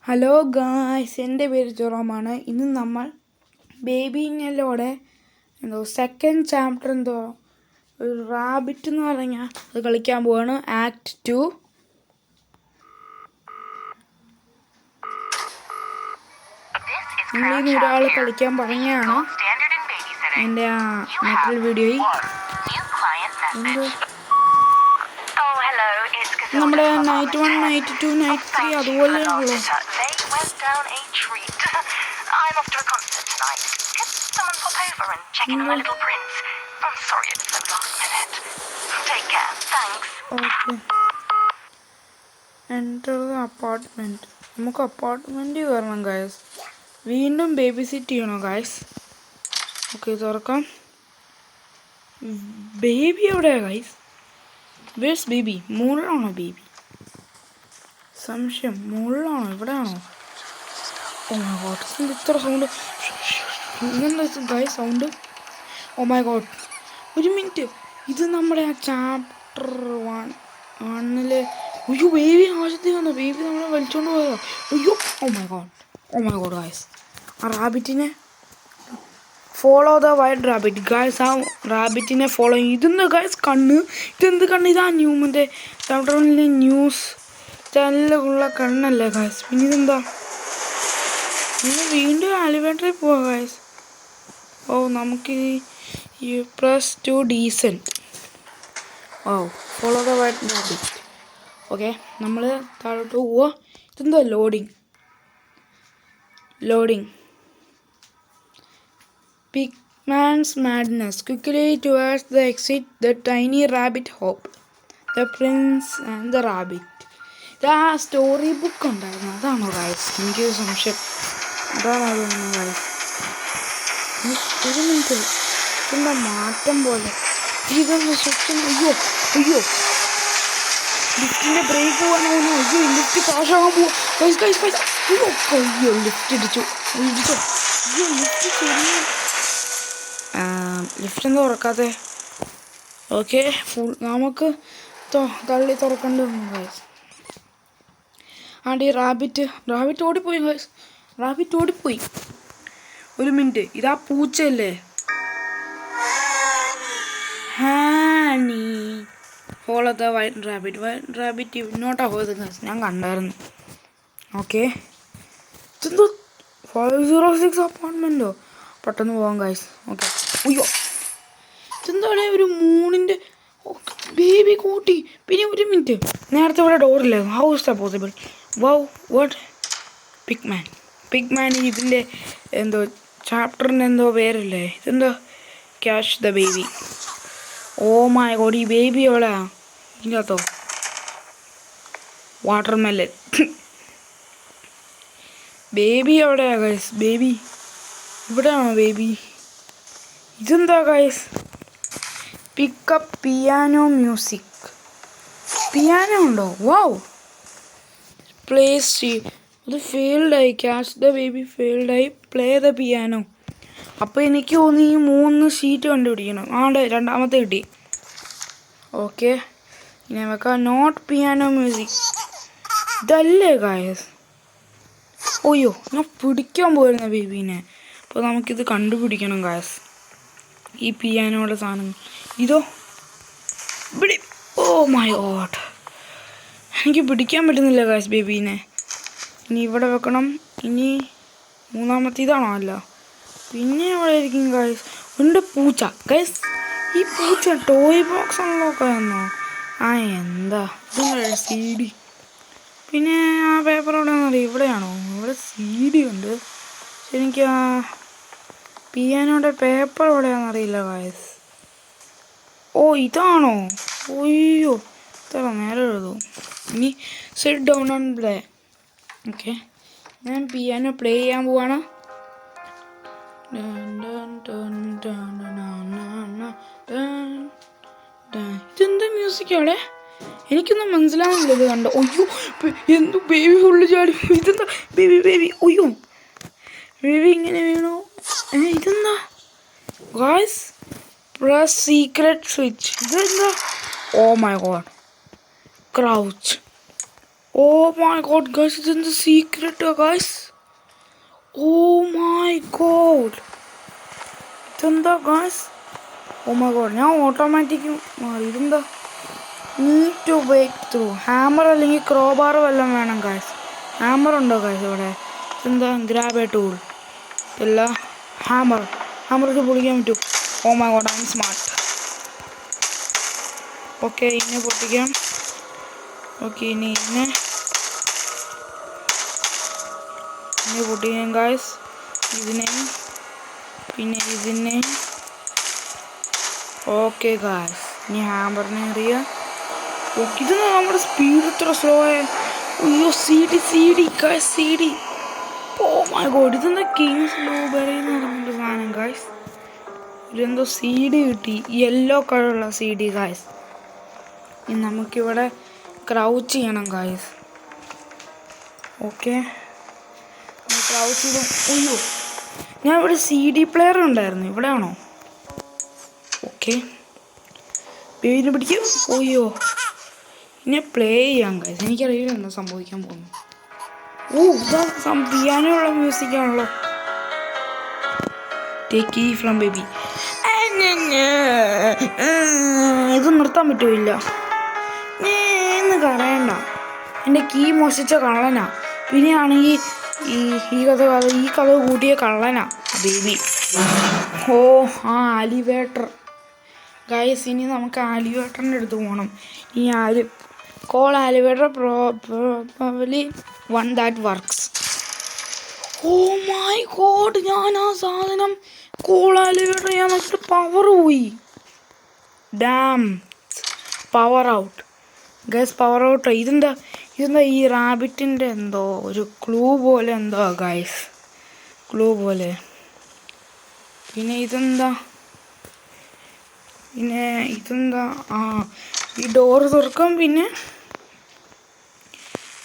Hello guys, എൻ്റെ പേര് ജെറോമാണ്. ഇന്ന് നമ്മൾ ബേബിങ്ങിലൂടെ സെക്കൻഡ് ചാപ്റ്റർ ഒരു റാബിറ്റ് എന്ന് പറഞ്ഞാൽ അത് കളിക്കാൻ പോവാണ്. ആക്ട് 2. നിങ്ങളിന്ന് ഒരാൾ കളിക്കാൻ പറഞ്ഞാണ് എൻ്റെ ആ മറ്റൊരു വീഡിയോയിൽ. നമ്മുടെ നൈറ്റ് 1, നൈറ്റ് 2, നൈറ്റ് 3 അതുപോലെയുള്ളൂ. Enter the apartment. നമുക്ക് അപ്പാർട്ട്മെൻറ്റിൽ കയറണം ഗായ്സ്. വീണ്ടും ബേബി സിറ്റ് ചെയ്യണോ ഗായ്സ്? ഓക്കെ, തുറക്കാം. ബേബി എവിടെയാ ഗായ്സ്? Where's baby? മുകളിലാണോ ബേബി? സംശയം, മുകളിലാണോ ഇവിടെയാണോ? ഓ മൈ ഗോഡ്, ഇത്ര സൗണ്ട്! ഇതെന്താ guys sound? Oh my god, ഒരു മിനിറ്റ്. ഇത് നമ്മുടെ ആ ചാപ്റ്റർ 1 അയ്യോ, ബേബി ആവശ്യത്തിൽ വന്നു. ബേബി നമ്മളെ വലിച്ചോണ്ട് പോയതാ. അയ്യോ, ഓ മൈ ഗോഡ് ഗായ്സ്. ആ റാബിറ്റിനെ follow the wild rabbit guys. ആ റാബിറ്റിനെ ഫോളോ ചെയ്യും. ഇതെന്താ ഗായ്സ് കണ്ണ്? ഇതെന്ത് കണ്ണ്? ഇതാ ന്യൂമിൻ്റെ ചാപ്റ്റർ 1 ന്യൂസ് ചാനലിലുള്ള കണ്ണല്ലേ ഗായ്സ്? പിന്നെ ഇതെന്താ? ഇന്ന് വീണ്ടും എലിവേറ്ററിൽ പോവാ ഗായ്സ്. ഓ, നമുക്ക് ഈ plus 2 decent. Oh, follow the wild rabbit. Okay, നമ്മൾ താഴോട്ട് പോവുക. ഇതെന്താ? Loading. Pigman's madness. Quickly towards the exit, the tiny rabbit hopped. The prince and the rabbit. ഇതാ സ്റ്റോറി ബുക്ക് ഉണ്ടായിരുന്നു. അതാണോ ഗായ്സ്? എനിക്ക് സംശയം. അതാണോ ഗായ്സ്? ഒരു മിനിറ്റ്, എന്താ മാറ്റം പോലെ? ഇതൊന്ന് ശരിക്കും. അയ്യോ, ലിഫ്റ്റിൻ്റെ ബ്രേക്ക് പോകാൻ പോകുന്നു. അയ്യോ, ലിഫ്റ്റ് ക്രാഷാകാൻ പോവാ ഗൈസ്. അയ്യോ, ലിഫ്റ്റ് ഇടിച്ചോ. അയ്യോ, ലിഫ്റ്റ് ശരിയാ. ലിഫ്റ്റ് എന്താ തുറക്കാതെ? ഓക്കെ, നമുക്ക് തള്ളി തുറക്കേണ്ടി വന്നു ഗൈസ്. ആണ്ടി റാബിറ്റ് ഓടിപ്പോയി ഗൈസ്. ഒരു മിനിറ്റ്, ഇതാ പൂച്ചയല്ലേ? ഹാനി ഫോളോ ദ വൈൽഡ് റാബിറ്റ് ഇങ്ങോട്ടാ പോയത് ഗൈസ്. ഞാൻ കണ്ടായിരുന്നു. ഓക്കെ, ഇതെന്തോ 506 അപ്പാർട്ട്മെൻറ്റോ? പെട്ടെന്ന് പോകാം ഗൈസ്. ഓക്കെ. അയ്യോ, ഇതെന്താണ്? ഒരു മൂണിൻ്റെ ബേബി കൂട്ടി. പിന്നെ ഒരു മിനിറ്റ്, നേരത്തെ ഇവിടെ ഡോറില്ലേ? How is the possible? Wow, what? Pigman ഇതിൻ്റെ എന്തോ ചാപ്റ്ററിൻ്റെ എന്തോ പേരല്ലേ? ഇതെന്തോ catch the baby. Oh my god, ഈ ബേബി എവിടെയാ? ഇതിനകത്തോ? വാട്ടർമെലൻ. ബേബി എവിടെയാ ഗൈസ്? ബേബി ഇവിടെയാണോ ബേബി? ഇതെന്താ guys? Pick up piano music. Piano ഉണ്ടോ? വൗ. പ്ലേസ് അത് ഫെയിൽഡായി. ക്യാച്ച് ദ ബേബി ഫെയിൽഡായി. Play the piano. അപ്പോൾ എനിക്ക് തോന്നി ഈ 3 ഷീറ്റ് കണ്ടുപിടിക്കണം. രണ്ടാമത്തെ കിട്ടി. ഓക്കെ, ഇനി വെക്കാം നോട്ട് പിയാനോ മ്യൂസിക്. ഇതല്ലേ ഗായസ്? ഓയ്യോ, ഞാൻ പിടിക്കാൻ പോയിരുന്ന ബേബീനെ. അപ്പോൾ നമുക്കിത് കണ്ടുപിടിക്കണം ഗായസ്. ഈ പിയാനോയുടെ സാധനങ്ങൾ ഇതോ ഇവിടെ. ഓ മൈ ഗോഡ്, എനിക്ക് പിടിക്കാൻ പറ്റുന്നില്ല ഗായസ് ബേബീനെ. ഇനി ഇവിടെ വെക്കണം. ഇനി മൂന്നാമത്തെ ഇതാണോ? അല്ല, പിന്നെ അവിടെ ഇരിക്കും ഗായസ്. ഉണ്ട് പൂച്ച ഗായസ്. ഈ പൂച്ച ടോയ് ബോക്സ് ആണല്ലോ എന്നോ? എന്താ ഇതെന്താ? CD. പിന്നെ ആ പേപ്പർ എവിടെയാണെന്ന് അറിയാം. ഇവിടെയാണോ? ഇവിടെ CD ഉണ്ട്. എനിക്ക് ആ പിയാനോയുടെ പേപ്പർ എവിടെയാണെന്ന് അറിയില്ല ഗായസ്. ഓ, ഇതാണോ? ഒയ്യോ, ഇത്ര നേരം എഴുതും. ഇനി sit down and play. Okay, ഞാൻ പിയാനോ പ്ലേ ചെയ്യാൻ പോവാണ്. ഇതെന്താ മ്യൂസിക് അവിടെ? എനിക്കൊന്നും മനസ്സിലാവുന്നില്ല ഇത് കണ്ടോ. ഒയ്യോ, എന്തോ ബേബി ഫുള്ള് ചാടി. ഇതെന്താ? ബേബി ഒയ്യോ, ബേബി ഇങ്ങനെ വീണു. ഇതെന്താ ഗായ്സ്? Press secret switch. ഇതെന്താ? Oh my god, crouch. Oh my god guys, ഇതെന്ത് സീക്രട്ടാ ഗൈസ്? ഓ മൈ ഗോഡ്, ഇതെന്താ ഗൈസ്? ഓ മൈ ഗോഡ്, ഞാൻ ഓട്ടോമാറ്റിക് മാറി. ഇതെന്താ? Need to break through. Hammer അല്ലെങ്കിൽ ക്രോബാർ വല്ലതും വേണം ഗൈസ്. ഹാമർ ഉണ്ടോ ഗൈസ് ഇവിടെ? ഇതെന്താ? Grab a tool. ഇല്ല, ഹാമർ ഇത് പൊളിക്കാൻ പറ്റും. Oh my god, I'm smart. Okay, ഇന്നെ പൊട്ടിക്കാം. ഓക്കെ, ഇനി ഇന്നെ പൊട്ടിക്കാം ഗൈസ്. ഇതിനെയും പിന്നെ ഇതിനെയും. ഓക്കെ ഗൈസ്, ഇനി ഹാമറിനെ എറിയാം. ഓക്കെ, ഇതെന്താ നമ്മുടെ സ്പീഡ് ഇത്ര സ്ലോ ആയ? അയ്യോ, C D guys, C D. Oh my god, ഇതെന്താ കിങ്സ് ബ്ലൂബെറി എന്ന് പറഞ്ഞൊരു സാധനം ഗൈസ്. ഇതെന്തോ സി ഡി കിട്ടി, യെല്ലോ കളറുള്ള സി ഡി ഗൈസ്. ഇനി നമുക്കിവിടെ ക്രൗച്ച് ചെയ്യണം ഗൈസ്. ഓക്കെ, ക്രൗച്ച് ചെയ്ത്. അയ്യോ, ഞാൻ ഇവിടെ സി ഡി പ്ലെയർ ഉണ്ടായിരുന്നു, ഇവിടെയാണോ? ഓക്കെ, പേരിനെ പിടിക്കും. അയ്യോ, ഇനി പ്ലേ ചെയ്യാം ഗൈസ്. എനിക്കറിയില്ല എന്താ സംഭവിക്കാൻ പോകുന്നു. ഓ, ഇതാ പിയാനോയുള്ള മ്യൂസിക്കാണല്ലോ. ടേക്ക് ഈ ഫ്രം ബേബി. ഇത് നിർത്താൻ പറ്റൂല്ല എന്ന് പറയണ്ട. എൻ്റെ കീ മോഷിച്ച കള്ളനാ. പിന്നെയാണെങ്കിൽ ഈ കഥ കൂട്ടിയ കള്ളനാ ബേബി. ഓ, ആ ആലിവേട്ടർ ഗൈസ്. ഇനി നമുക്ക് ആലിവേട്ടറിൻ്റെ അടുത്ത് പോകണം. ഈ call elevator probably one that works. Oh my god, ഞാൻ ആ സാധനം കോൾ ആലിവേട്ടർ ചെയ്യാൻ നോക്കിയിട്ട് പവർ പോയി. Damn, power out guys, power out. ഇതെന്താ ഈ റാബിറ്റിൻ്റെ എന്തോ ഒരു ക്ലൂ പോലെ എന്തോ ഗൈസ്, ക്ലൂ പോലെ. പിന്നെ ഇതെന്താ? ആ, ഈ ഡോറ് തുറക്കാം. പിന്നെ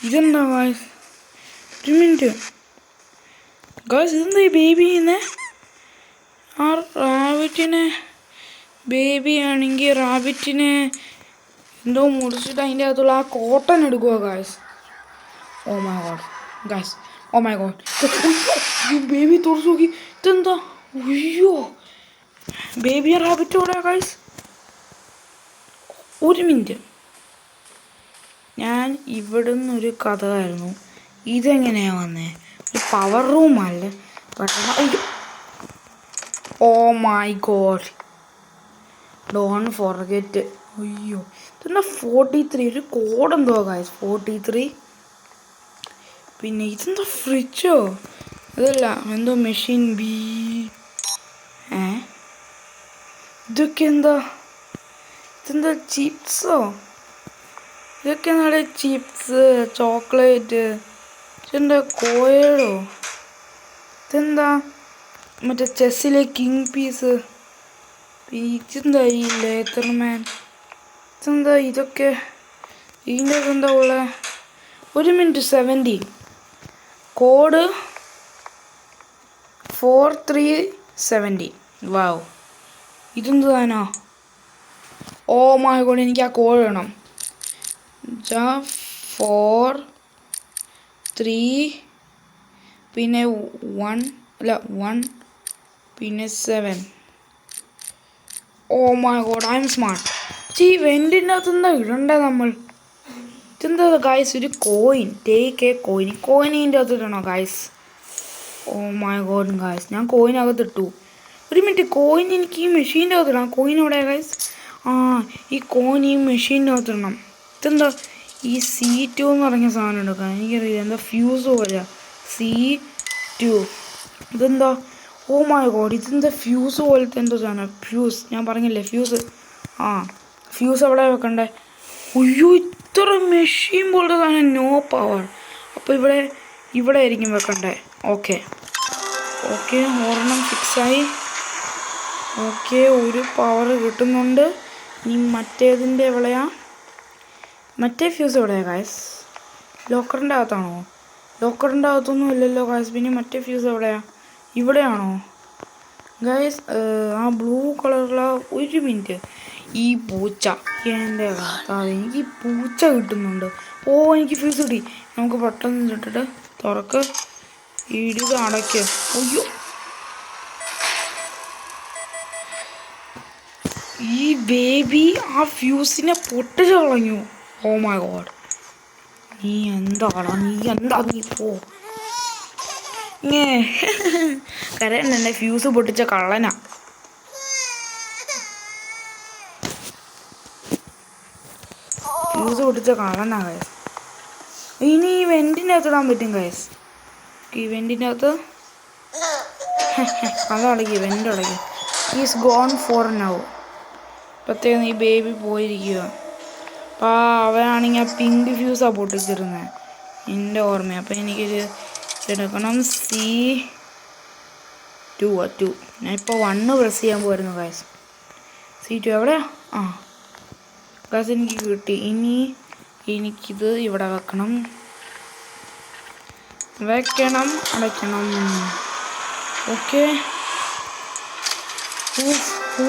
ഇതെന്താ ഗൈസ്? ഒരു മിനിറ്റ് ഗൈസ്, ഇതെന്താ ഈ ബേബി ചെയ്യുന്നേ? ആ റാബിറ്റിനെ ബേബി ആണെങ്കിൽ റാബിറ്റിനെ എന്തോ മുറിച്ചിട്ട് അതിൻ്റെ അകത്തുള്ള ആ കോട്ടൺ എടുക്കുക guys. Oh my god guys, oh my god, baby തുറച്ചു നോക്കി. ഇതെന്താ? അയ്യോ, ബേബി റാബിറ്റ് കൂടെ ഗൈസ്. ഒരു മിനിറ്റ്, ഞാൻ ഇവിടുന്ന് ഒരു കഥയായിരുന്നു. ഇതെങ്ങനെയാ വന്നേ? ഒരു പവർ റൂമല്ലേ? അയ്യോ, oh my god, don't forget. അയ്യോ, ഇതെന്താ 43? ഒരു കോഡ് എന്തോ ഗൈസ്, 43. പിന്നെ ഇതെന്താ ഫ്രിഡ്ജോ? അതല്ല, എന്തോ മെഷീൻ ബി. ഇതൊക്കെ എന്താ? ഇതെന്താ ചിപ്സോ? ഇതൊക്കെ എന്താ? Chips, chocolate. ഇതെന്താ കോയഡോ? ഇതെന്താ മറ്റേ ചെസ്സിലെ കിങ് പീസ്? ഇതെന്താ ഈ ലേത്തർമാൻ? ഇതെന്താ ഇതൊക്കെ? ഇതിൻ്റെ എന്താ ഉള്ളത്? ഒരു മിനിറ്റ്, 70 കോഡ് 4370. വാവ്, ഇതെന്ത് താനോ? ഓ മൈ ഗോഡ്, എനിക്ക് ആ കോഡ് വേണം. 4 3 പിന്നെ 1 പിന്നെ 7. Oh my god, I'm smart. വെൻറ്റിൻ്റെ അകത്ത് എന്താ ഇടണ്ടേ നമ്മൾ? ഇതെന്താ ഗൈസ്? ഒരു കോയിൻ. Take a coin. കോയിനിൻ്റെ അകത്ത് ഇടണോ guys? Oh my god guys, ഞാൻ കോയിനകത്ത് ഇട്ടു. ഒരു മിനിറ്റ്, കോയിൻ എനിക്ക് ഈ മെഷീൻ്റെ അകത്ത് ഇടാം. കോയിൻ എവിടെയാ ഗൈസ്? ആ, ഈ കോയിൻ ഈ മെഷീൻ്റെ അകത്ത് ഇടണം. ഇതെന്താ? ഈ C2 എന്ന് പറഞ്ഞ സാധനം എടുക്കാം. എനിക്കറിയില്ല, എന്താ ഫ്യൂസ് പോലെ. C2. ഇതെന്താ? ഓ മൈ ഗോഡ്, ഇതെന്താ ഫ്യൂസ് പോലത്തെ എന്തോ സാധനം? ഫ്യൂസ്, ഞാൻ പറഞ്ഞില്ലേ ഫ്യൂസ്. ആ, ഫ്യൂസ് എവിടെ വെക്കണ്ടേ? അയ്യോ, ഇത്ര മെഷീൻ പോലത്തെ സാധനം, നോ പവർ. അപ്പോൾ ഇവിടെ ആയിരിക്കും വെക്കണ്ടേ. ഓക്കെ, ഒരെണ്ണം ഫിക്സായി. ഓക്കെ, ഒരു പവർ കിട്ടുന്നുണ്ട്. ഇനി മറ്റേതിൻ്റെ എവിടെയാ? മറ്റേ ഫ്യൂസ് എവിടെയാ ഗൈസ്? ലോക്കറിൻ്റെ അകത്താണോ? ലോക്കറിൻ്റെ അകത്തൊന്നും ഇല്ലല്ലോ ഗൈസ്. പിന്നെ മറ്റേ ഫ്യൂസ് എവിടെയാ? ഇവിടെയാണോ ഗൈസ്? ആ ബ്ലൂ കളറുള്ള. ഒരു മിനിറ്റ്, ഈ പൂച്ച എൻ്റെ കർത്താവേ, എനിക്ക് പൂച്ച കിട്ടുന്നുണ്ട്. ഓ എനിക്ക് ഫ്യൂസ് കിട്ടി. നമുക്ക് പെട്ടെന്ന് ഇട്ടിട്ട് തുറക്ക്, ഇടുക, അടയ്ക്ക്. അയ്യോ, ഈ ബേബി ആ ഫ്യൂസിനെ പൊട്ടിച്ച് കളഞ്ഞു. ഓ മൈ ഗോഡ്, നീ എന്താടാ, നീ പോ. കരയണ്ട, എൻ്റെ ഫ്യൂസ് പൊട്ടിച്ച കള്ളനാ. ഫ്യൂസ് പൊട്ടിച്ച കള്ളനാ ഗൈസ്. ഇനി ഈ വെൻറ്റിൻ്റെ അകത്ത് ഇടാൻ പറ്റും ഗൈസ്. ഈ വെൻറ്റിൻ്റെ അകത്ത് അതടക്കി, വെൻ്റ് അടക്കി. Is gone for now. പ്രത്യേകം ഈ ബേബി പോയിരിക്കുക. അപ്പോൾ അവനാണെങ്കിൽ ആ പിങ്ക് ഫ്യൂസാണ് പൊട്ടിച്ചിരുന്നത്, എൻ്റെ ഓർമ്മ. അപ്പം എനിക്കൊരു എടുക്കണം. C2 ഞാൻ ഇപ്പോൾ 1 പ്രസ് ചെയ്യാൻ പോയിരുന്നു ഗൈസ്. C2 എവിടെയാ? ആ ഗൈസ്, എനിക്ക് കിട്ടി. ഇനി എനിക്കിത് ഇവിടെ വെക്കണം, അടയ്ക്കണം. Okay. Oh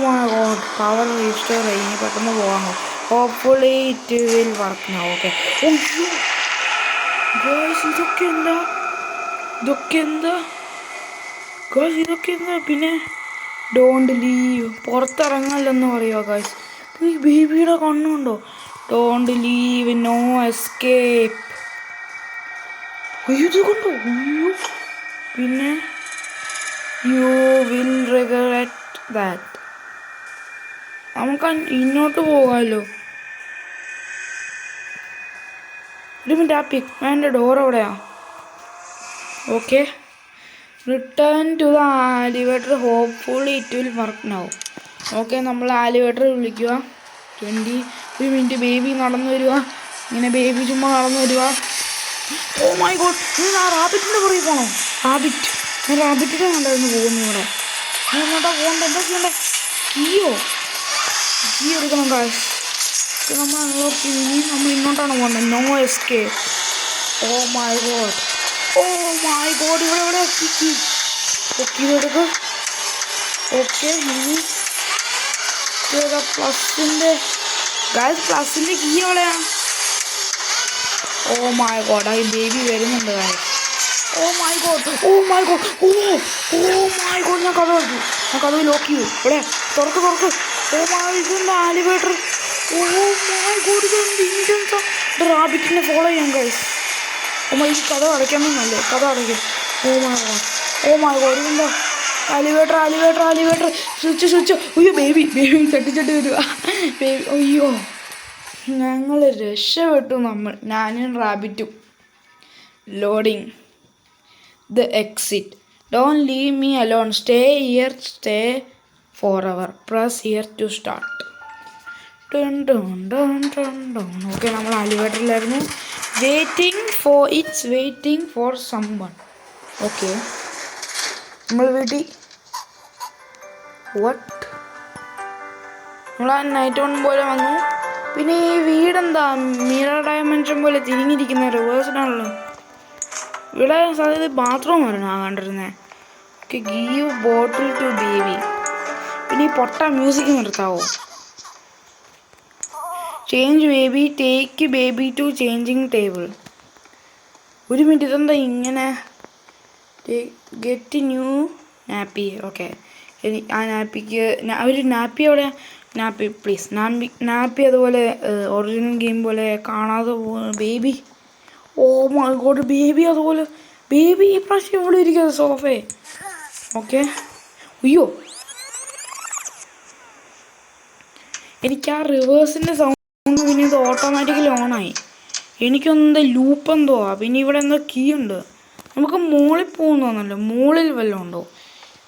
my god, power restore ആയി. ഇനി പെട്ടെന്ന് പോകാമോ? Hopefully it will work now. Okay. Guys, ഇതൊക്കെ എന്താ ഗൈസ്? പിന്നെ ഡോണ്ട് ലീവ്, പുറത്തിറങ്ങല്ലെന്ന് പറയുക ഗൈസ്. ഈ ബേബിയുടെ കണ്ണുണ്ടോ? Don't leave, no escape. ഇത് കണ്ടോ? പിന്നെ യു വിൽ റിഗ്രറ്റ് ദാറ്റ്. നമുക്ക് ഇങ്ങോട്ട് പോകാമല്ലോ. ഒരു മിനിറ്റ്, ആ പിക്മാൻ്റെ ഡോർ എവിടെയാ? Okay. Return to the elevator, hopefully it will work now. Okay, നമ്മൾ ആലിവേറ്റർ വിളിക്കുക. 20. ഒരു മിനിറ്റ്, ബേബി നടന്നു വരിക. ഇങ്ങനെ ബേബി ചുമ്മാ നടന്നു വരിക. ഓ മൈ ഗോഡ്, ആ റാബിറ്റിൻ്റെ പുറകെ പോകണോ? ഞാൻ റാബിറ്റിനെ കണ്ടായിരുന്നു പോകുന്നു. ഇവിടെ ഞാൻ എങ്ങോട്ടാ പോകണ്ട? എന്താ ചെയ്യണ്ടേ? കീ എടുക്കണം ഗൈസ്. നമ്മൾ അൺലോക്ക് ചെയ്ത് നമ്മൾ ഇങ്ങോട്ടാണ് പോകുന്നത്. No escape. Oh my god, ഇവിടെ കീ. ഓക്കെ, ഇതെടുക്കും. ഓക്കെ, ഇനി പ്ലസിൻ്റെ കീ എവിടെയാ? ഓ മൈ ഗോഡ്, ഈ ബേബി വരുന്നുണ്ട് ഗൈസ്. ഓ മൈ ഗോഡ്, ഞാൻ കഥ ലോക്ക് ചെയ്തു. ഇവിടെ തുറക്ക്. ഓ മൈ, ഇതെന്താ ആലിവേറ്റർ? ഓ മൈ ഗോഡ്, ഇതെന്ത് ഇൻഷൻസാ? ഇത് റാബിറ്റിനെ ഫോളോ ചെയ്യാം ഗൈസ്. ഓ മൈ, ഈ കഥ അടയ്ക്കണമെന്നല്ലേ? കഥ അടയ്ക്കും. ഓ മൈ ഗോഡ്, ഇതെന്താ? ആലിവേറ്റർ സ്വിച്ച്. അയ്യോ, ബേബി ചട്ടി വരിക. ബേബി, അയ്യോ, ഞങ്ങൾ രക്ഷപ്പെട്ടു. ഞാനും റാബിറ്റും. Loading the exit. Don't leave me alone. Stay forever. Press here to start. Okay, നമ്മൾ ആലിവേറ്ററിലായിരുന്നു. Waiting for someone. ഓക്കെ, നമ്മൾ വീട്ടിൽ നമ്മൾ ആ നൈറ്റ് വൺ പോലെ വന്നു. പിന്നെ ഈ വീടെന്താ മിറർ ഡയമെൻഷൻ പോലെ തിരിഞ്ഞിരിക്കുന്ന റിവേഴ്സിനാണല്ലോ. ഇവിടെ സാധ്യത ബാത്റൂം വരണം കണ്ടിരുന്നത്. Okay, give bottle to baby. പിന്നെ ഈ പൊട്ട മ്യൂസിക് നിർത്താവോ? Change baby, take baby to changing table. ഒരു മിനിറ്റ്, ഇതെന്താ ഇങ്ങനെ? Get new nappy. ഓക്കെ, ആ നാപ്പിക്ക് ഒരു നാപ്പി എവിടെയാ? നാപ്പി പ്ലീസ്, നാപ്പി അതുപോലെ ഒറിജിനൽ ഗെയിം പോലെ കാണാതെ baby. Oh my god, baby അതുപോലെ. ബേബി ഈ പ്രാവശ്യം ഇവിടെ ഇരിക്കുന്നത് സോഫേ. ഓക്കെ, അയ്യോ, എനിക്ക് ആ റിവേഴ്സിൻ്റെ സൗണ്ട് പിന്നെ ഇത് ഓട്ടോമാറ്റിക്കലി ഓണായി. എനിക്കൊന്നെന്താ ലൂപ്പ് എന്തോ. പിന്നെ ഇവിടെ എന്തോ കീ ഉണ്ട്. നമുക്ക് മുകളിൽ പോകുന്നോന്നല്ലോ. മുകളിൽ വല്ലതും ഉണ്ടോ?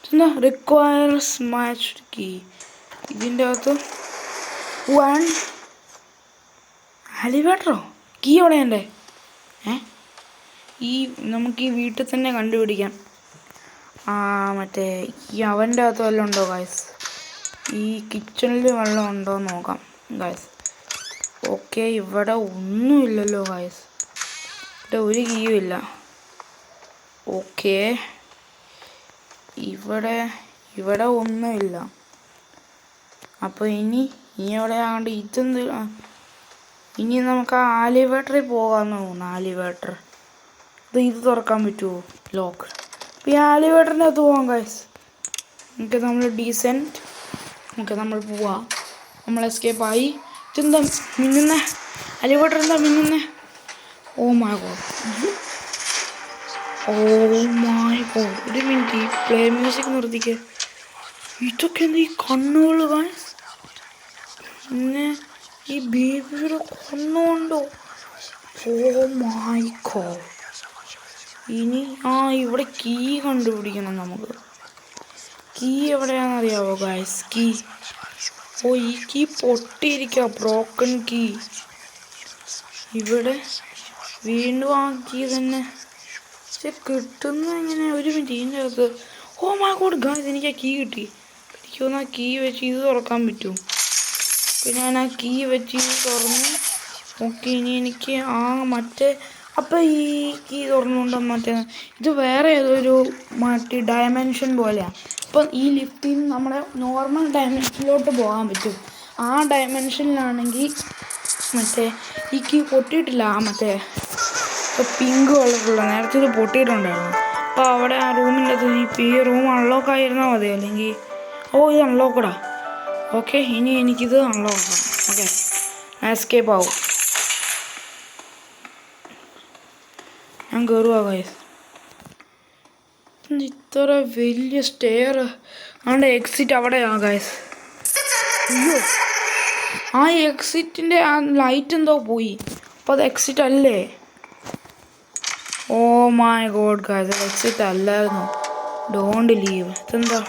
ഇതെന്താ? Requires match key. ഇതിൻ്റെ അകത്ത് ആലിവേറ്ററോ? കീ എവിടെ എൻ്റെ? നമുക്ക് ഈ വീട്ടിൽ തന്നെ കണ്ടുപിടിക്കാം. മറ്റേ ഈ അവൻ്റെ അകത്ത് വല്ലതും ഉണ്ടോ ഗൈസ്? ഈ കിച്ചണിൽ വെള്ളം ഉണ്ടോ എന്ന് നോക്കാം ഗൈസ്. ഓക്കെ, ഇവിടെ ഒന്നുമില്ലല്ലോ ഗൈസ്. ഇവിടെ ഒരു കീയും ഇല്ല. ഓക്കെ, ഇവിടെ ഒന്നുമില്ല. അപ്പോൾ ഇനി എവിടെ ആണ്ട് ഇതെന്ത് ഇനി നമുക്ക് ആ ആലിവേറ്ററിൽ പോകാമെന്ന് തോന്നുന്നു. ആലിവേറ്റർ ഇത് തുറക്കാൻ പറ്റുമോ? ലോക്ക്. അപ്പോൾ ഈ ആലിവേറ്ററിൻ്റെ അകത്ത് പോകാം ഗൈസ്. നമുക്ക് നമ്മൾ ഡീസൻറ്റ് നമുക്ക് നമ്മൾ പോവാം. നമ്മൾ എസ്കേപ്പായി. ഇതെന്താ മിന്നുന്നേ? ആലിവേറ്റർ എന്താ മിന്നുന്നേ? Oh my god, oh my god. ഒരു മിനിറ്റ്, ഈ പ്ലേ മ്യൂസിക് നിർത്തിക്ക്. ഇതൊക്കെ എന്താ ഈ കണ്ണുകൾ ഗൈസ്? പിന്നെ ഈ ബേബിയുടെ കണ്ണുകൊണ്ടോ? ഓ മൈ ഗോഡ്. ഇനി ഇവിടെ കീ കണ്ടുപിടിക്കണം നമുക്ക്. കീ എവിടെയാണെന്നറിയാവോ ഗൈസ്? കീ, ഓ ഈ കീ പൊട്ടിയിരിക്കുക, ബ്രോക്കൺ കീ. ഇവിടെ വീണ്ടും ആ കീ തന്നെ. പക്ഷെ കിട്ടുന്ന എങ്ങനെ? ഒരു മിനിറ്റ്, ഇതിൻ്റെ അകത്ത്. ഓ മൈ ഗോഡ് ഗൈസ്, എനിക്ക് ആ കീ കിട്ടി. എനിക്കൊന്ന് ആ കീ വെച്ച് ഇത് തുറക്കാൻ പറ്റും. അപ്പം ഞാൻ ആ കീ വെച്ച് ഇത് തുറന്ന്. ഓക്കെ, ഇനി എനിക്ക് മറ്റേ അപ്പം ഈ കീ തുറന്നുകൊണ്ട് മറ്റേ ഇത് വേറെ ഏതൊരു മറ്റേ ഡയമെൻഷൻ പോലെയാണ്. അപ്പം ഈ ലിഫ്റ്റിൽ നിന്ന് നമ്മുടെ നോർമൽ ഡയമെൻഷനിലോട്ട് പോകാൻ പറ്റും. ആ ഡയമെൻഷനിലാണെങ്കിൽ മറ്റേ ഈ കീ പൊട്ടിയിട്ടില്ല. മറ്റേ പിങ്ക് കളറുള്ള നേരത്തെ ഇത് പൊട്ടിയിട്ടുണ്ടായിരുന്നു. അപ്പോൾ അവിടെ ആ റൂമിൻ്റെ അകത്ത് ഈ റൂം അൺലോക്ക് ആയിരുന്നാൽ മതി. അല്ലെങ്കിൽ ഇത് അൺലോക്കടാ. ഓക്കെ, ഇനി എനിക്കിത് അൺലോക്ക് ആക്കാം. ഓക്കെ, എസ്കേപ്പ് ആവും. ഞാൻ കയറുക ഗൈസ്. ഇത്ര വലിയ സ്റ്റെയർ. അതുകൊണ്ട് എക്സിറ്റ് അവിടെയാണ് ഗൈസ്. അയ്യോ, ആ എക്സിറ്റിൻ്റെ ആ ലൈറ്റ് എന്തോ പോയി. അപ്പോൾ അത് എക്സിറ്റ് അല്ലേ? ഓ മൈ ഗോഡ് ഗൈസ്, അത് എക്സിറ്റ് അല്ലായിരുന്നു. Don't leave. ഇതെന്താ?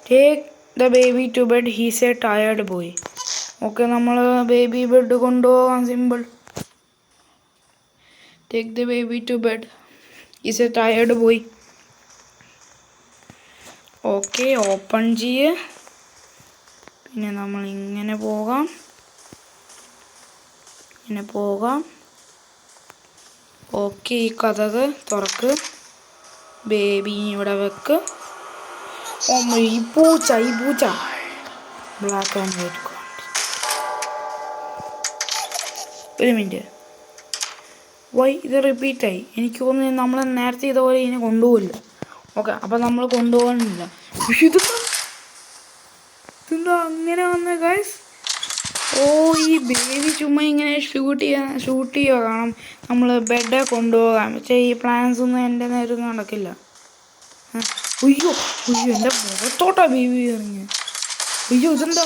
Take the baby to bed, he's a tired boy. Okay, നമ്മൾ ബേബി ബെഡ് കൊണ്ടുപോകാം. Simple. Take the baby to bed, he's a tired boy. Okay, open ചെയ്യ്. പിന്നെ നമ്മൾ ഇങ്ങനെ പോകാം. ഓക്കെ, ഈ കതക് തുറക്ക്. ബേബി ഇവിടെ വെക്ക്. ഈ പൂച്ച ബ്ലാക്ക് ആൻഡ് വൈറ്റ്. ഒരു മിനിറ്റ്, ഇത് റിപ്പീറ്റായി. എനിക്ക് തോന്നുന്നു നമ്മൾ നേരത്തെ ഇതുപോലെ ഇതിനെ കൊണ്ടുപോകില്ല. ഓക്കെ, അപ്പം നമ്മൾ കൊണ്ടുപോകാനില്ല. പക്ഷെ ഇതെന്താ അങ്ങനെ വന്ന ഗൈസ്? ഈ ബേബി ചുമ്മാ ഇങ്ങനെ ഷൂട്ട് ചെയ്യുക കാണാം. നമ്മൾ ബെഡ് കൊണ്ടുപോകാം. പക്ഷേ ഈ പ്ലാൻസ് ഒന്നും എൻ്റെ നേരം നടക്കില്ല. അയ്യോ എൻ്റെ മുഖത്തോട്ടാ ബേബി ഇറങ്ങി. അയ്യോ, ഇതെന്താ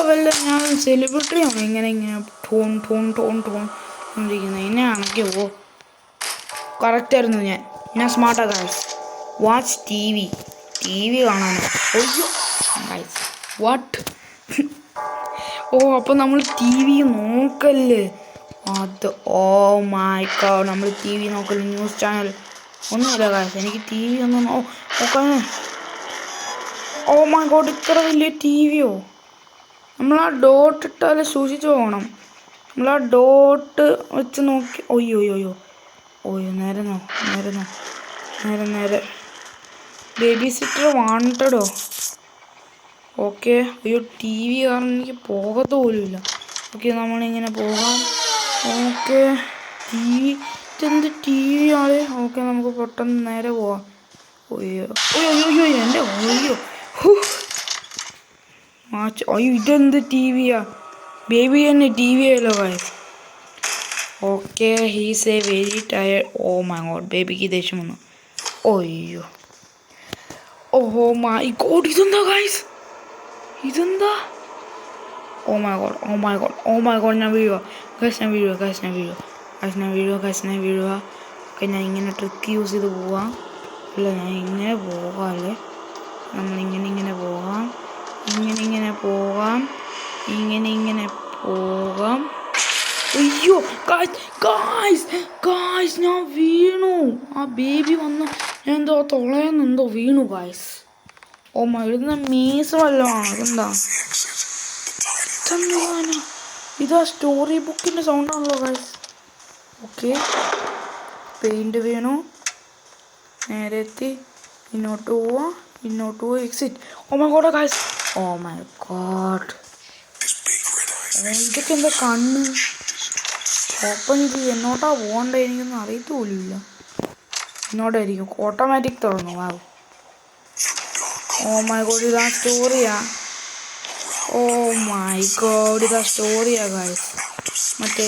വല്ല ഞാൻ സെലിബ്രിറ്റിയാണോ ഇങ്ങനെ ടോൺ ഇരിക്കുന്നത്? എന്നെ ആണെങ്കിൽ കറക്റ്റായിരുന്നു. ഞാൻ സ്മാർട്ടാ ഗൈസ്. വാച്ച് ടി വി കാണാനോ? അയ്യോ ഗൈസ്, വാട്ട്? അപ്പോൾ നമ്മൾ ടി വി നോക്കല്ലേ? ഓ മൈ ഗോഡ്, നമ്മൾ ടി വി നോക്കല്ലേ? ന്യൂസ് ചാനൽ ഒന്നുമില്ല ഗൈസ്. എനിക്ക് ടി വി ഒന്നും നോക്കാൻ. ഓ മൈ ഗോഡ്, ഇത്ര വലിയ ടി വിയോ? നമ്മൾ ആ ഡോട്ട് ഇട്ടാൽ സൂക്ഷിച്ച് പോകണം. നമ്മൾ ആ ഡോട്ട് വെച്ച് നോക്കി. ഓയ്യോ നേരെ ബേബി സിറ്റർ വാണ്ടഡോ? ഓക്കെ, അയ്യോ ടി വി കാരണം എനിക്ക് പോകത്ത് പോലുമില്ല. ഓക്കെ, നമ്മളിങ്ങനെ പോകാം. ഓക്കെ, ഇതെന്ത് ടി വി ആണ്? ഓക്കെ, നമുക്ക് പെട്ടെന്ന് നേരെ പോവാം. എൻ്റെ ഇതെന്ത് ടി വിയാ? ബേബി തന്നെ ടി വി ആയല്ലോ guys. Okay, he's a very tired. Oh my god, ബേബിക്ക് ദേഷ്യം വന്നു. അയ്യോ, ഓ മൈ ഗോഡ്, ഇതെന്താ ഗൈസ്? ഇതെന്താ? ഓ മൈ ഗോഡ്, ഞാൻ വീഴുക. ഞാൻ വീഴുക. ഓക്കെ, ഞാൻ ഇങ്ങനെ ട്രിക്ക് യൂസ് ചെയ്ത് പോവാം. അല്ല, ഞാൻ ഇങ്ങനെ പോകാമല്ലേ? നമ്മളിങ്ങനെ പോകാം. ഇങ്ങനെ പോകാം. അയ്യോ ഗായ്സ്, ഞാൻ വീണു. ആ ബേബി വന്ന് ഞാൻ എന്തോ തൊളയെന്നെന്തോ വീണു ഗായ്സ്. ഓ മരുന്ന് മീസ് വല്ലതാണ്. ഇതെന്താ? ഇതാ സ്റ്റോറി ബുക്കിൻ്റെ സൗണ്ടാണല്ലോ ഗായ്സ്. ഓക്കെ, പെയിൻറ്റ് വീണു. നേരെ എത്തി. ഇങ്ങോട്ട് പോവാം. Exit. Oh my god guys, oh my god, ഇതൊക്കെ എന്താ കണ്ണ് ഓപ്പൺ ചെയ്ത് എന്നോട്ടാ പോകണ്ടേ? എനിക്കൊന്നും അറിയത്ത് പോലുമില്ല. എന്നോടായിരിക്കും ഓട്ടോമാറ്റിക് തുറന്നു. വാവ്, ഓ മൈ ഗോഡ്, ഇതാ സ്റ്റോറിയാ. ഓ മൈ ഗോഡ്, ഇതാ സ്റ്റോറിയാ ഗൈസ്. മറ്റേ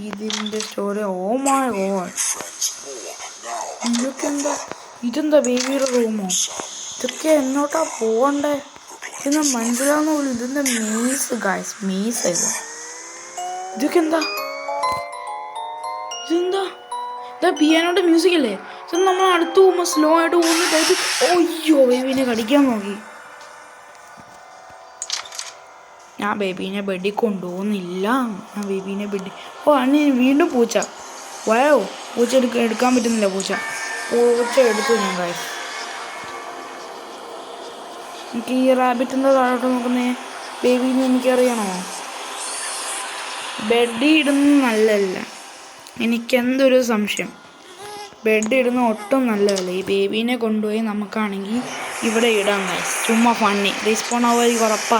ഇതിൻ്റെ സ്റ്റോറി. ഓ മൈ ഗോഡ്, ഇതെന്താ ബേബിയുടെ റൂമോ? ഇതൊക്കെ എന്നോട്ടാ പോകണ്ടേ? ഇതൊന്നും മനസ്സിലാവുന്ന പോലും. ഇതെന്താ മീസ് ഗൈസ്, മീസ് ഇതൊക്കെ ഇതെന്താ ഇതാ പിയാനോയുടെ മ്യൂസിക് അല്ലേ? ഇത് നമ്മൾ അടുത്ത് പോകുമ്പോൾ സ്ലോ ആയിട്ട് പോകുന്ന ടൈപ്പ്. ഓയ്യോ, ബേബീനെ കടിക്കാൻ നോക്കി. ഞാൻ ബേബീനെ ബെഡിൽ കൊണ്ടുപോകുന്നില്ല. ഞാൻ ബേബീനെ ബെഡിൽ. ഓ അന്ന് വീണ്ടും പൂച്ച. വയോ, പൂച്ച എടുക്കാൻ പറ്റുന്നില്ല. പൂച്ച എടുത്തു ഞാൻ ഗൈസ്. എനിക്ക് ഈ റാബിറ്റിൻ്റെ താഴോട്ട് നോക്കുന്നേ ബേബീനെ എനിക്കറിയണോ? ബെഡിൽ ഇടുന്നത് നല്ലതല്ല. എനിക്കെന്തൊരു സംശയം, ബെഡ് ഇടുന്ന ഒട്ടും നല്ലതല്ല. ഈ ബേബീനെ കൊണ്ടുപോയി നമുക്കാണെങ്കിൽ ഇവിടെ ഇടാൻ ഗൈസ്. ചുമ്മാ ഫണ്ണി റീസ്പോൺ ആവുമായിരിക്കും ഉറപ്പാ.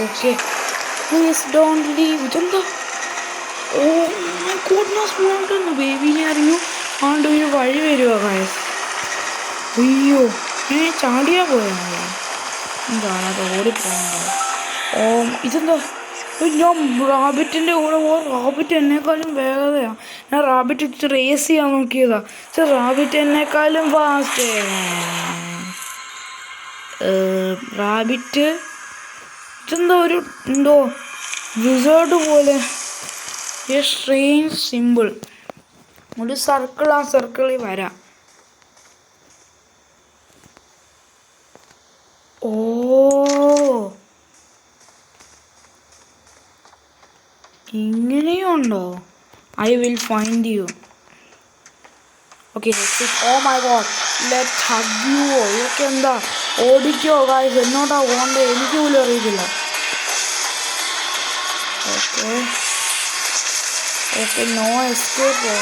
Okay, please don't leave. ഇതെന്താ? ഓ മൈ ഗോഡ്നസ്, മോണ്ടെന്ന് ബേബീനെ അറിഞ്ഞു. ആണ്ട് ഒരു വഴി വരുവാ ഗൈസ്. അയ്യോ, ചാടിയാ പോയാ? എന്താണ് അത് ഓടിപ്പോകണ്ടോ? ഓ ഇതെന്താ? ഞാൻ റാബിറ്റിൻ്റെ കൂടെ റാബിറ്റ് എന്നെക്കാളും വേഗതയാണ്. ഞാൻ റാബിറ്റ് ഇട്ട് റേസ് ചെയ്യാൻ നോക്കിയതാ. പക്ഷെ റാബിറ്റ് എന്നെക്കാളും ഫാസ്റ്റ്. റാബിറ്റ് ഇതെന്താ എന്തോ വിസേർഡ് പോലെ. Strange simple. ഒരു സർക്കിൾ, ആ സർക്കിളിൽ വരാം. ഓ ഇങ്ങനെയുണ്ടോ? I will find you. Okay, oh my god, let hug you. ഇതൊക്കെ എന്താ? ഓടിക്കോ ഗായ്സ്, എന്നോട്ടാ പോകണ്ടേ? എനിക്ക് പോലും അറിയത്തില്ല. Okay no escape.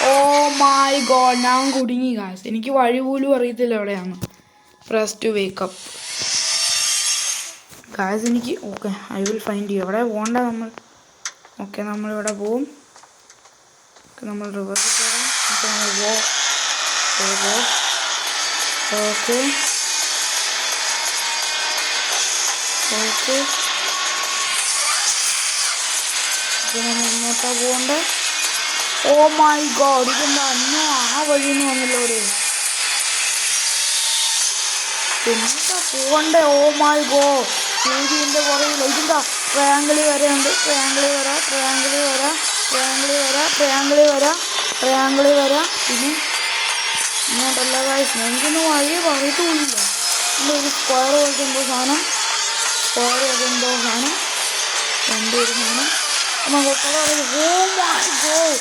Oh my god, ഞാൻ കുടുങ്ങി ഗായ്സ്. എനിക്ക് വഴി പോലും അറിയത്തില്ല എവിടെയാണ്. Press to wake up guys. എനിക്ക് okay, I will find you. എവിടെ പോകണ്ട നമ്മൾ? ഓക്കെ, നമ്മളിവിടെ പോവും. നമ്മൾ റിവേഴ്സ് പോകാം. നമ്മൾ ഓക്കെ നമ്മൾ ഇങ്ങോട്ടാ പോകണ്ടേ? ഓ മൈ ഗോഡ്, ഇതെന്താ അന്നോ ആ വഴിയൊന്നും വന്നല്ലോ ഇവിടെ. എന്നിട്ടാ പോകണ്ടേ? ഓ മൈ ഗോഡ്, ബേബിൻ്റെ പുറകില്ല. ഇതെന്താ? ട്രയാങ്കിളിൽ വരെയുണ്ട്. ട്രയാങ്കിളിൽ വരാം. പിന്നെ ഇങ്ങോട്ടല്ല ഗൈസ്. എനിക്കൊന്നും വഴിയെ പറയത്തുമില്ല. ഒരു സ്ക്വയർ പോലത്തെ എന്തോ സാധനം. രണ്ടൊരു സാധനം. ഓ മൈ ഗോഡ്,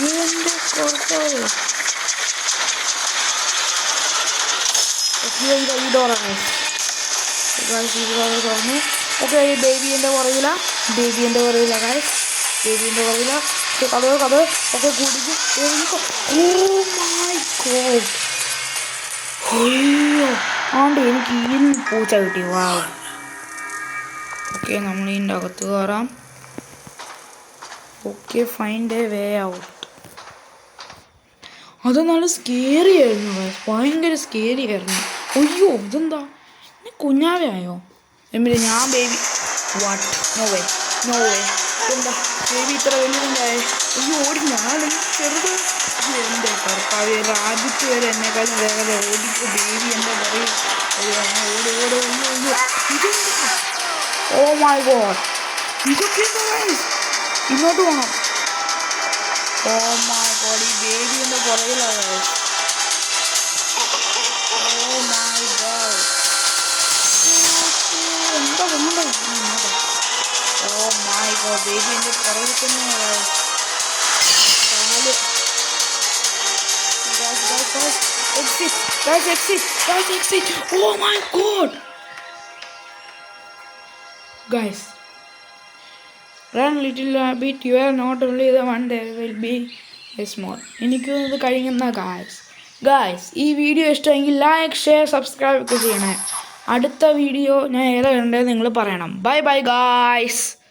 എൻ്റെ കുറച്ചാറ്. ഈ ഡോറാണ് ഗൈസ്. ഈ ഡോറ് തുറന്നു. ഓക്കെ, ഈ ബേബീൻ്റെ പുറകില ഗൈസ്. കഥ ഒക്കെ കുടിക്കും. ഓ മൈ ഗോഡ്, അയ്യോ, ആണ്ട് എനിക്ക് ഈ പൂച്ച കിട്ടി. വാവ്. ഓക്കെ, നമ്മൾ ഇതിൻ്റെ അകത്ത് കയറാം. Okay, find a way out. അത് നല്ല സ്കേറി ആയിരുന്നു ഗൈസ്, ഭയങ്കര സ്കേറി ആയിരുന്നു. അയ്യോ, ഇതെന്താ? കുഞ്ഞാവയായോ? ഞാൻ ബേബി വാട്ട്? No way. എന്താ ബേബി ഇത്ര വലിയതുണ്ടായേ? അയ്യോ, ഓടി. ഞാനും ചെറുത്. എൻ്റെ കർത്താവേ, റാബിറ്റ് വരെ എന്നെക്കാളും വേഗത ഓടിക്കും. ബേബി എന്താ പറയും? ഓടി. ഇതെന്താ? ഓ മൈ ഗോഡ്, ഇതൊക്കെ എന്താ ഗൈസ്? ഇങ്ങോട്ട് പോകണം. ഓ മൈ ഗോഡ്, ഈ ബേബി എൻ്റെ പുറകിലാണ് ഗൈസ്. ഓ മൈ ഗോഡ്, എന്താ കൊണ്ടോ? ഓ മൈ ഗോഡ്, ബേബി എൻ്റെ പുറകിൽ തന്നെയാണ്. Exit. Oh my god, guys, run little bit. You are not only the one, there will be a small. എനിക്ക് ഇത് കഴിയുന്ന ഗായ്സ്. ഗായ്സ് ഈ വീഡിയോ ഇഷ്ടമെങ്കിൽ ലൈക്ക് ഷെയർ സബ്സ്ക്രൈബ് ഒക്കെ ചെയ്യണേ. അടുത്ത വീഡിയോ ഞാൻ ഏതാ കണ്ടത് നിങ്ങൾ പറയണം. Bye bye guys.